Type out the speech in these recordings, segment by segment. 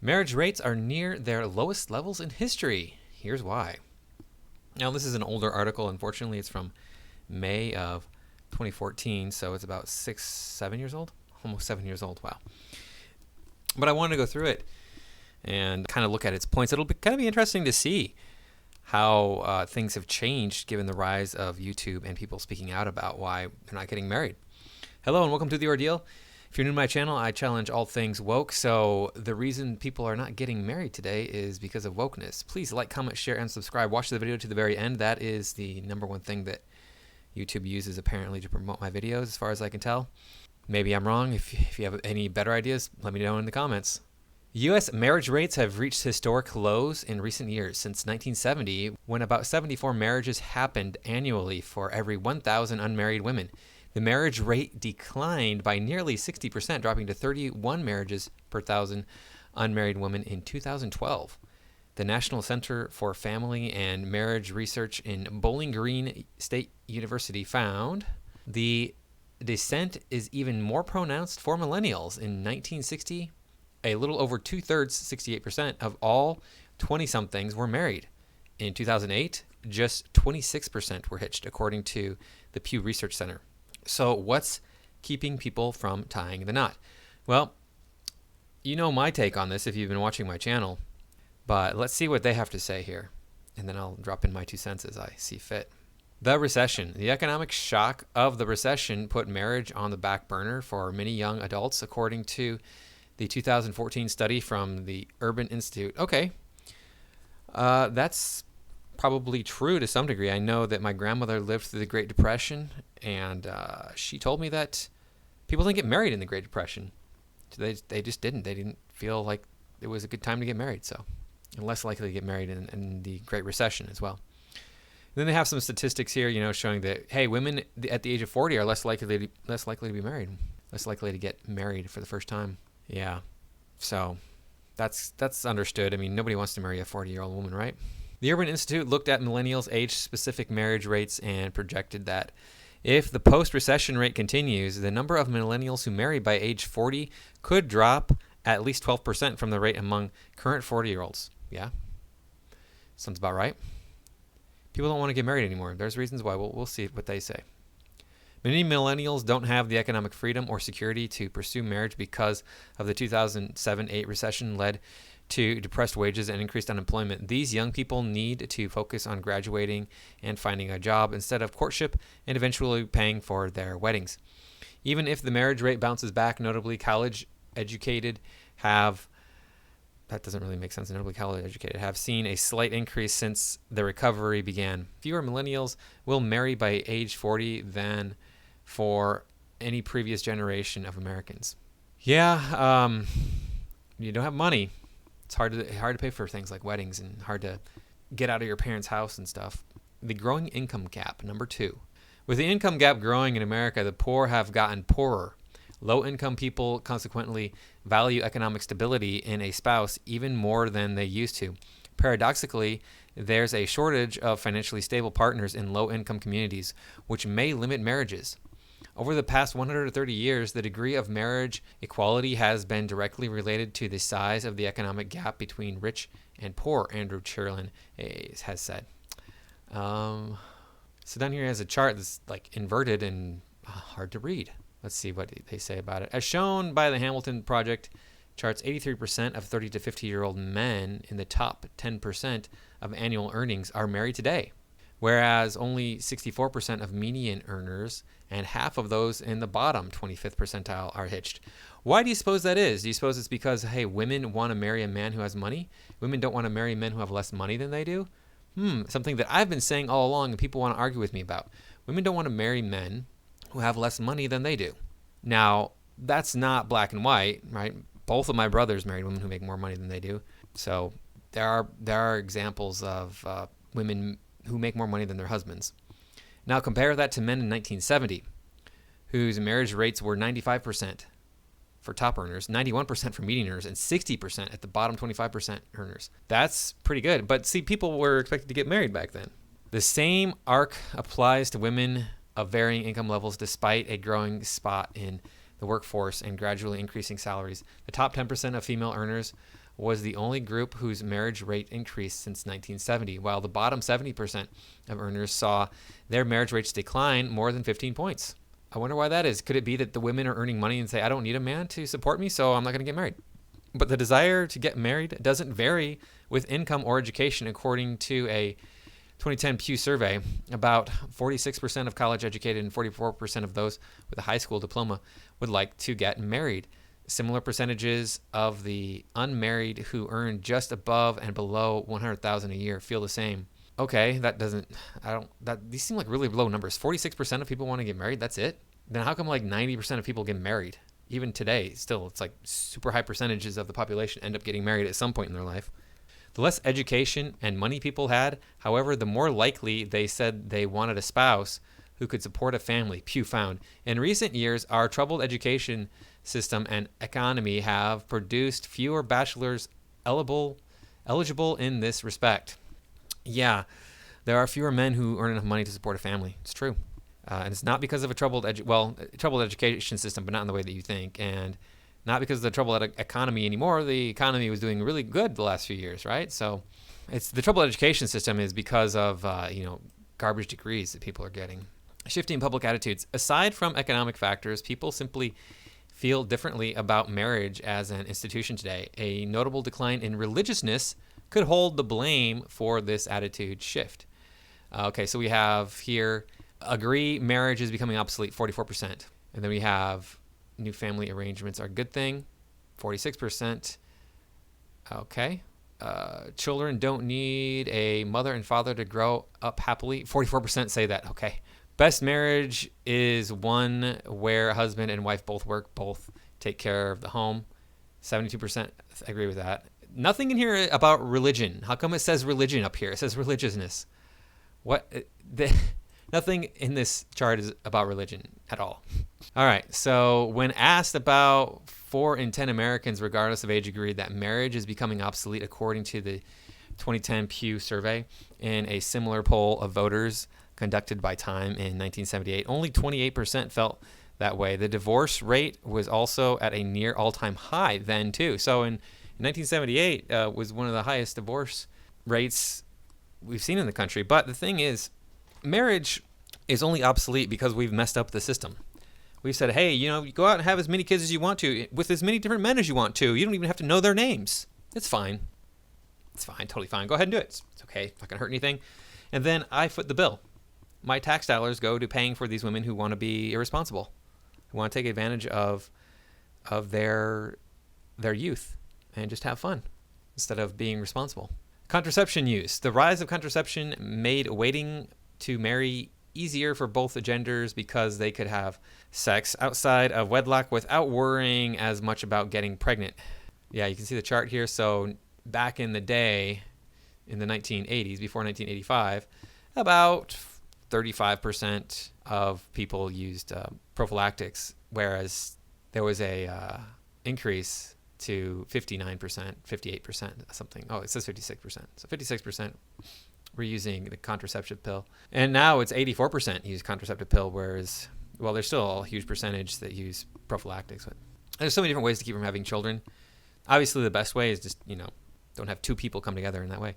Marriage rates are near their lowest levels in history. Here's why. Now, this is an older article. Unfortunately, it's from May of 2014, so it's about 7 years old? Almost 7 years old. Wow. But I wanted to go through it and kind of look at its points. It'll kind of be interesting to see how things have changed given the rise of YouTube and people speaking out about why they're not getting married. Hello and welcome to The Ordeal. If you're new to my channel, I challenge all things woke. So the reason people are not getting married today is because of wokeness. Please like, comment, share, and subscribe. Watch the video to the very end. That is the number one thing that YouTube uses apparently to promote my videos, as far as I can tell. Maybe I'm wrong. If you have any better ideas, let me know in the comments. U.S. marriage rates have reached historic lows in recent years. Since 1970, when about 74 marriages happened annually for every 1,000 unmarried women, the marriage rate declined by nearly 60%, dropping to 31 marriages per 1,000 unmarried women in 2012. The National Center for Family and Marriage Research in Bowling Green State University found the descent is even more pronounced for millennials. In 1960, a little over two-thirds, 68%, of all 20-somethings were married. In 2008, just 26% were hitched, according to the Pew Research Center. So what's keeping people from tying the knot? Well, you know my take on this if you've been watching my channel, but let's see what they have to say here, and then I'll drop in my 2 cents as I see fit. The recession. The economic shock of the recession put marriage on the back burner for many young adults, according to the 2014 study from the Urban Institute. Okay, that's probably true to some degree. I know that my grandmother lived through the Great Depression, and she told me that people didn't get married in the Great Depression. They just didn't. They didn't feel like it was a good time to get married, so and less likely to get married in the Great Recession as well. Then they have some statistics here, showing that, hey, women at the age of 40 are less likely to be married, less likely to get married for the first time. Yeah, so that's understood. I mean, nobody wants to marry a 40-year-old woman, right? The Urban Institute looked at millennials' age-specific marriage rates and projected that if the post-recession rate continues, the number of millennials who marry by age 40 could drop at least 12% from the rate among current 40-year-olds. Yeah, sounds about right. People don't want to get married anymore. There's reasons why. We'll see what they say. Many millennials don't have the economic freedom or security to pursue marriage because of the 2007-8 recession led to depressed wages and increased unemployment. These young people need to focus on graduating and finding a job instead of courtship and eventually paying for their weddings. Even if the marriage rate bounces back, notably college-educated have seen a slight increase since the recovery began. Fewer millennials will marry by age 40 than for any previous generation of Americans. Yeah, you don't have money. It's hard to pay for things like weddings and hard to get out of your parents' house and stuff. The growing income gap, number 2. With the income gap growing in America, the poor have gotten poorer. Low-income people consequently value economic stability in a spouse even more than they used to. Paradoxically, there's a shortage of financially stable partners in low-income communities, which may limit marriages. Over the past 130 years, the degree of marriage equality has been directly related to the size of the economic gap between rich and poor, Andrew Cherlin has said. So down here has a chart that's like inverted and hard to read. Let's see what they say about it. As shown by the Hamilton Project, charts 83% of 30 to 50-year-old men in the top 10% of annual earnings are married today, whereas only 64% of median earners and half of those in the bottom 25th percentile are hitched. Why do you suppose that is? Do you suppose it's because, hey, women want to marry a man who has money? Women don't want to marry men who have less money than they do? Something that I've been saying all along and people want to argue with me about. Women don't want to marry men who have less money than they do. Now, that's not black and white, right? Both of my brothers married women who make more money than they do. So there are examples of women who make more money than their husbands. Now compare that to men in 1970, whose marriage rates were 95% for top earners, 91% for median earners, and 60% at the bottom 25% earners. That's pretty good. But see, people were expected to get married back then. The same arc applies to women of varying income levels despite a growing spot in the workforce and gradually increasing salaries. The top 10% of female earners was the only group whose marriage rate increased since 1970, while the bottom 70% of earners saw their marriage rates decline more than 15 points. I wonder why that is. Could it be that the women are earning money and say, I don't need a man to support me, so I'm not going to get married? But the desire to get married doesn't vary with income or education. According to a 2010 Pew survey, about 46% of college educated and 44% of those with a high school diploma would like to get married. Similar percentages of the unmarried who earn just above and below $100,000 a year feel the same. Okay, these seem like really low numbers. 46% of people want to get married, that's it? Then how come like 90% of people get married? Even today, still, it's like super high percentages of the population end up getting married at some point in their life. The less education and money people had, however, the more likely they said they wanted a spouse who could support a family, Pew found. In recent years, our troubled education system and economy have produced fewer bachelors eligible in this respect. Yeah, there are fewer men who earn enough money to support a family. It's true. And it's not because of a troubled education system, but not in the way that you think. And not because of the troubled economy anymore. The economy was doing really good the last few years, right? So it's the troubled education system is because of, garbage degrees that people are getting. Shifting public attitudes. Aside from economic factors, people simply feel differently about marriage as an institution today. A notable decline in religiousness could hold the blame for this attitude shift. Okay, so we have here, agree marriage is becoming obsolete, 44%. And then we have new family arrangements are a good thing, 46%. Okay. Children don't need a mother and father to grow up happily, 44% say that. Okay. Best marriage is one where husband and wife both work, both take care of the home, 72% agree with that. Nothing in here about religion. How come it says religion up here? It says religiousness. Nothing in this chart is about religion at all. All right. So when asked, about 4 in 10 Americans, regardless of age, agreed that marriage is becoming obsolete, according to the 2010 Pew survey. In a similar poll of voters conducted by Time in 1978, only 28% felt that way. The divorce rate was also at a near all-time high then, too. So in 1978 was one of the highest divorce rates we've seen in the country. But the thing is, marriage is only obsolete because we've messed up the system. We've said, hey, you go out and have as many kids as you want to with as many different men as you want to. You don't even have to know their names. It's fine. It's fine. Totally fine. Go ahead and do it. It's okay. It's not going to hurt anything. And then I foot the bill. My tax dollars go to paying for these women who want to be irresponsible, who want to take advantage of their youth and just have fun instead of being responsible. Contraception use. The rise of contraception made waiting to marry easier for both genders because they could have sex outside of wedlock without worrying as much about getting pregnant. Yeah, you can see the chart here. So back in the day, in the 1980s, before 1985, about 35% of people used prophylactics, whereas there was a increase to 59%, 58%, something. Oh, it says 56%. So 56% were using the contraceptive pill. And now it's 84% use contraceptive pill, whereas, well, there's still a huge percentage that use prophylactics. But there's so many different ways to keep from having children. Obviously, the best way is just, don't have 2 people come together in that way.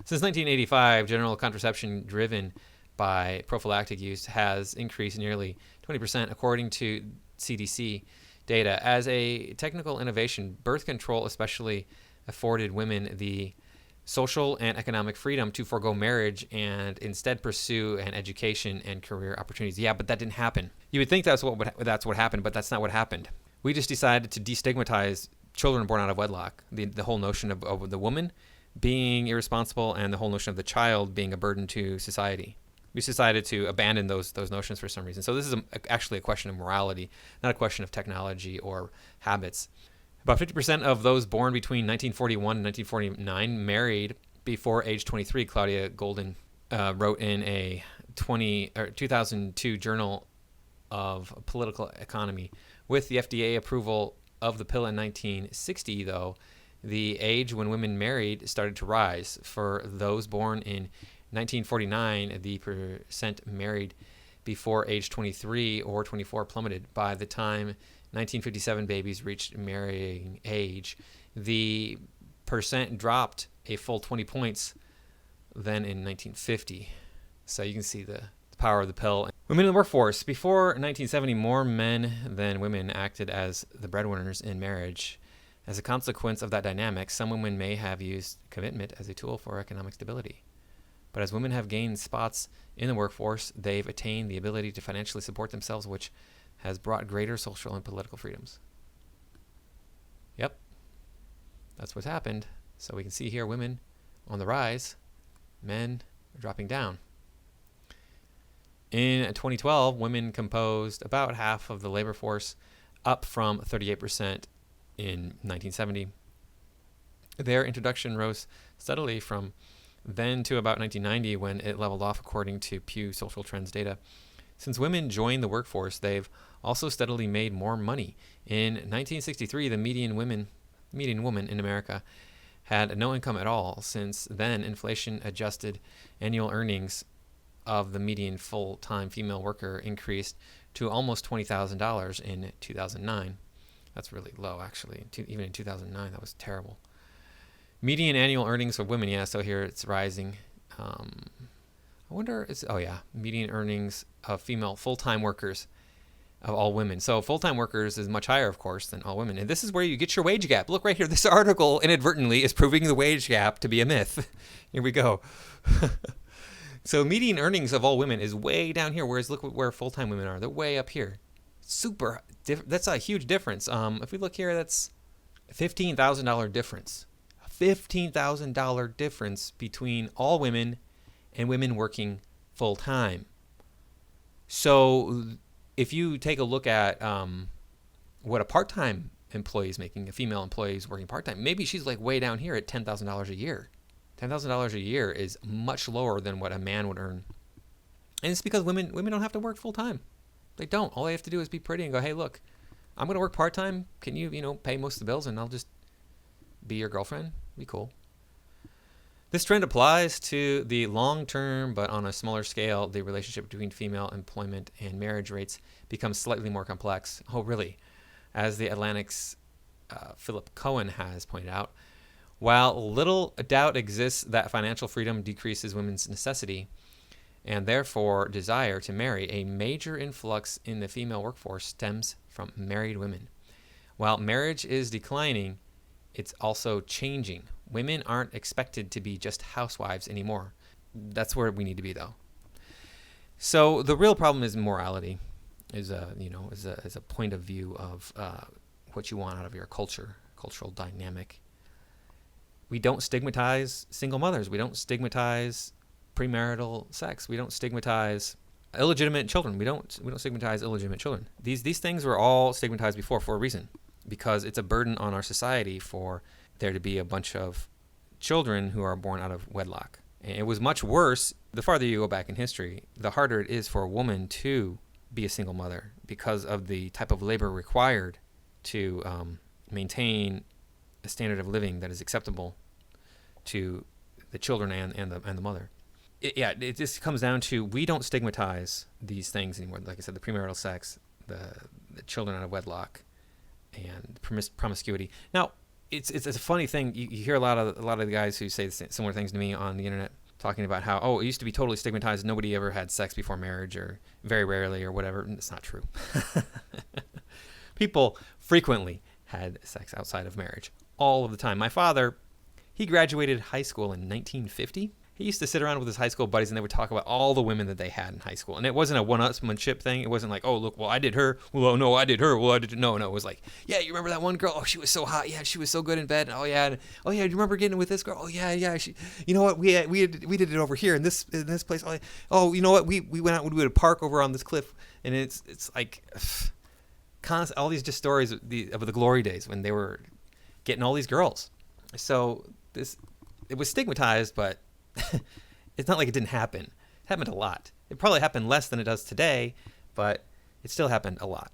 Since 1985, general contraception driven by prophylactic use has increased nearly 20%, according to CDC data. As a technical innovation, birth control especially afforded women the social and economic freedom to forego marriage and instead pursue an education and career opportunities. Yeah, but that didn't happen. You would think that's what happened, but that's not what happened. We just decided to destigmatize children born out of wedlock. The whole notion of the woman being irresponsible and the whole notion of the child being a burden to society. We decided to abandon those notions for some reason. So this is actually a question of morality, not a question of technology or habits. About 50% of those born between 1941 and 1949 married before age 23, Claudia Golden wrote in a 2002 Journal of Political Economy. With the FDA approval of the pill in 1960, though, the age when women married started to rise. For those born in 1949, the percent married before age 23 or 24 plummeted. By the time 1957 babies reached marrying age, the percent dropped a full 20 points than in 1950. So you can see the power of the pill. Women in the workforce. Before 1970, more men than women acted as the breadwinners in marriage. As a consequence of that dynamic, some women may have used commitment as a tool for economic stability. But as women have gained spots in the workforce, they've attained the ability to financially support themselves, which has brought greater social and political freedoms. Yep, that's what's happened. So we can see here women on the rise, men are dropping down. In 2012, women composed about half of the labor force, up from 38% in 1970. Their introduction rose steadily from then to about 1990, when it leveled off according to Pew Social Trends data. Since women joined the workforce, they've also steadily made more money. In 1963, the median woman in America had no income at all. Since then, inflation-adjusted annual earnings of the median full-time female worker increased to almost $20,000 in 2009. That's really low, actually. Even in 2009, that was terrible. Median annual earnings for women, yeah, so here it's rising. I wonder, median earnings of female full-time workers of all women. So full-time workers is much higher, of course, than all women. And this is where you get your wage gap. Look right here. This article inadvertently is proving the wage gap to be a myth. Here we go. So median earnings of all women is way down here, whereas look where full-time women are. They're way up here. That's a huge difference. If we look here, that's $15,000 difference. $15,000 difference between all women and women working full-time. So if you take a look at what a part-time employee is making, a female employee is working part-time, maybe she's like way down here at $10,000 a year. $10,000 a year is much lower than what a man would earn. And it's because women don't have to work full-time. They don't. All they have to do is be pretty and go, hey, look, I'm going to work part-time. Can you, pay most of the bills, and I'll just be your girlfriend? Be cool. This trend applies to the long-term, but on a smaller scale, the relationship between female employment and marriage rates becomes slightly more complex. Oh, really? As the Atlantic's Philip Cohen has pointed out, while little doubt exists that financial freedom decreases women's necessity and therefore desire to marry, a major influx in the female workforce stems from married women. While marriage is declining, it's also changing. Women aren't expected to be just housewives anymore. That's where we need to be, though. So the real problem is morality, is a point of view of what you want out of your cultural dynamic. We don't stigmatize single mothers. We don't stigmatize premarital sex. We don't stigmatize illegitimate children. We don't stigmatize illegitimate children. These things were all stigmatized before for a reason, because it's a burden on our society for there to be a bunch of children who are born out of wedlock. And it was much worse. The farther you go back in history, the harder it is for a woman to be a single mother because of the type of labor required to maintain a standard of living that is acceptable to the children and the mother. It just comes down to, we don't stigmatize these things anymore. Like I said, the premarital sex, the children out of wedlock, and promiscuity. Now, it's a funny thing. You hear a lot of the guys who say similar things to me on the internet, talking about how, it used to be totally stigmatized. Nobody ever had sex before marriage, or very rarely, or whatever. It's not true. People frequently had sex outside of marriage all of the time. My father, he graduated high school in 1950. He used to sit around with his high school buddies, and they would talk about all the women that they had in high school. And it wasn't a one-upsmanship thing. It wasn't like, oh, look, well, I did her. Well, no, I did her. Well, I did. No. It was like, yeah, you remember that one girl? Oh, she was so hot. Yeah, she was so good in bed. Oh, yeah. Do you remember getting with this girl? Oh, yeah. She, you know what? We did it over here in this place. Oh, you know what? We went out. We would park over on this cliff, and it's like constant, all these just stories of the glory days when they were getting all these girls. So it was stigmatized, but it's not like it didn't happen. It happened a lot. It probably happened less than it does today, but it still happened a lot.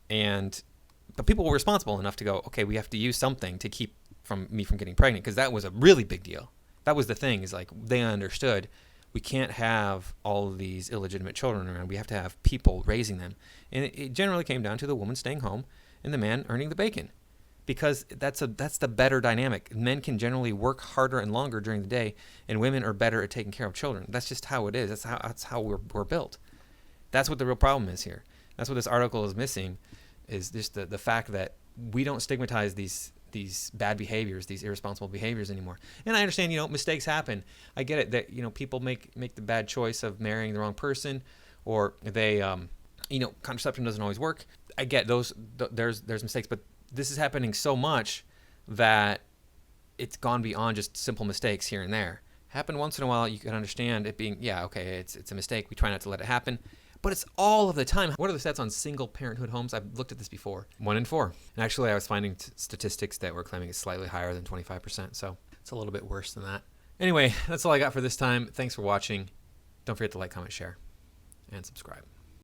But people were responsible enough to go, okay, we have to use something to keep me from getting pregnant, because that was a really big deal. That was the thing, is like, they understood we can't have all of these illegitimate children around. We have to have people raising them. And it generally came down to the woman staying home and the man earning the bacon. because that's the better dynamic. Men can generally work harder and longer during the day, and women are better at taking care of children. That's just how it is. That's how we're built. That's what the real problem is here. That's what this article is missing, is just the fact that we don't stigmatize these bad behaviors, these irresponsible behaviors anymore. And I understand, mistakes happen. I get it that, people make the bad choice of marrying the wrong person, or they, contraception doesn't always work. I get those, there's mistakes, but this is happening so much that it's gone beyond just simple mistakes here and there. Happen once in a while, you can understand it being, it's a mistake. We try not to let it happen. But it's all of the time. What are the stats on single parenthood homes? I've looked at this before. 1 in 4. And actually, I was finding statistics that were claiming it's slightly higher than 25%. So it's a little bit worse than that. Anyway, that's all I got for this time. Thanks for watching. Don't forget to like, comment, share, and subscribe.